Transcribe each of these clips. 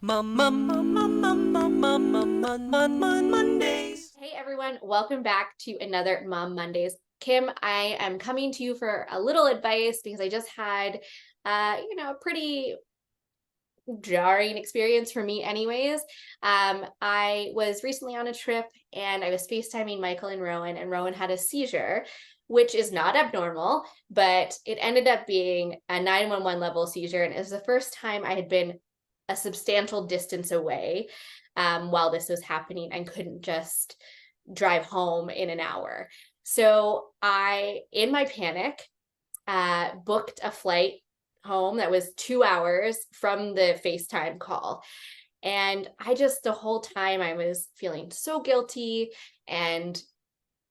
Mondays. Hey everyone, welcome back to another Mom Mondays. Kim, I am coming to you for a little advice because I just had a pretty jarring experience for me anyways. I was recently on a trip and I was FaceTiming Michael and Rowan had a seizure, which is not abnormal, but it ended up being a 911 level seizure. And it was the first time I had been a substantial distance away while this was happening and couldn't just drive home in an hour. So I, in my panic, booked a flight home that was 2 hours from the FaceTime call. And I just, the whole time, I was feeling so guilty and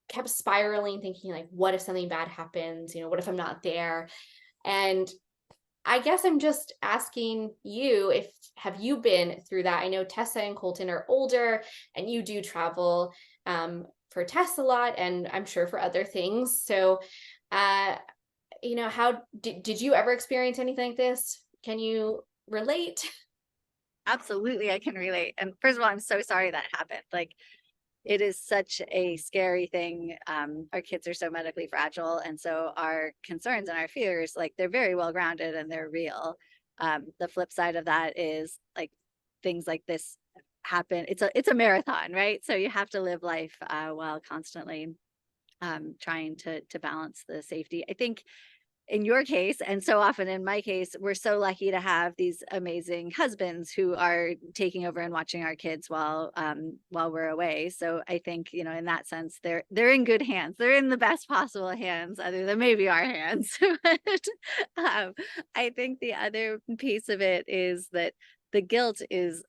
kept spiraling, thinking, like, what if something bad happens? What if I'm not there? And I guess I'm just asking you, if have you been through that? I know Tessa and Colton are older and you do travel for TESS a lot, and I'm sure for other things. So uh how did you ever experience anything like this? Can you relate? Absolutely, I can relate. And first of all, I'm so sorry that happened. Like, it is such a scary thing. Our kids are so medically fragile, and so our concerns and our fears, like, they're very well grounded and they're real. The flip side of that is, like, things like this happen. It's a marathon, right? So you have to live life while constantly trying to balance the safety. I think in your case, and so often in my case, we're so lucky to have these amazing husbands who are taking over and watching our kids while we're away. So I think, in that sense, they're in good hands. They're in the best possible hands, other than maybe our hands. But I think the other piece of it is that the guilt is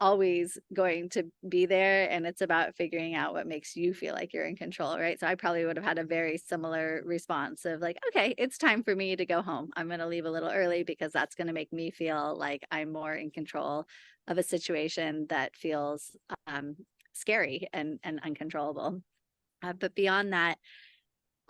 always going to be there, and it's about figuring out what makes you feel like you're in control, right? So I probably would have had a very similar response of, like, okay, it's time for me to go home. I'm going to leave a little early because that's going to make me feel like I'm more in control of a situation that feels scary and uncontrollable. But beyond that,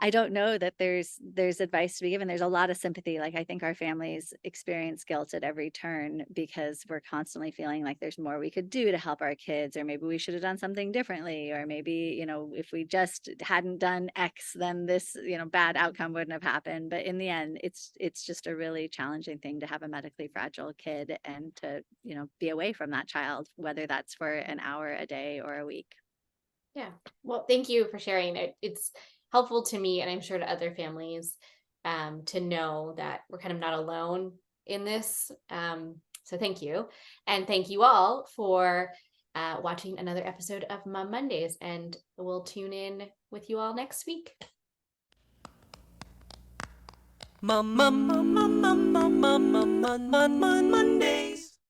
I don't know that there's advice to be given. There's a lot of sympathy. Like, I think our families experience guilt at every turn because we're constantly feeling like there's more we could do to help our kids, or maybe we should have done something differently, or maybe, if we just hadn't done X, then this, bad outcome wouldn't have happened. But in the end, it's just a really challenging thing to have a medically fragile kid and to, be away from that child, whether that's for an hour a day or a week. Yeah. Well, thank you for sharing it. It's helpful to me, and I'm sure to other families, to know that we're kind of not alone in this. So thank you. And thank you all for watching another episode of Mom Mondays. And we'll tune in with you all next week. Mondays.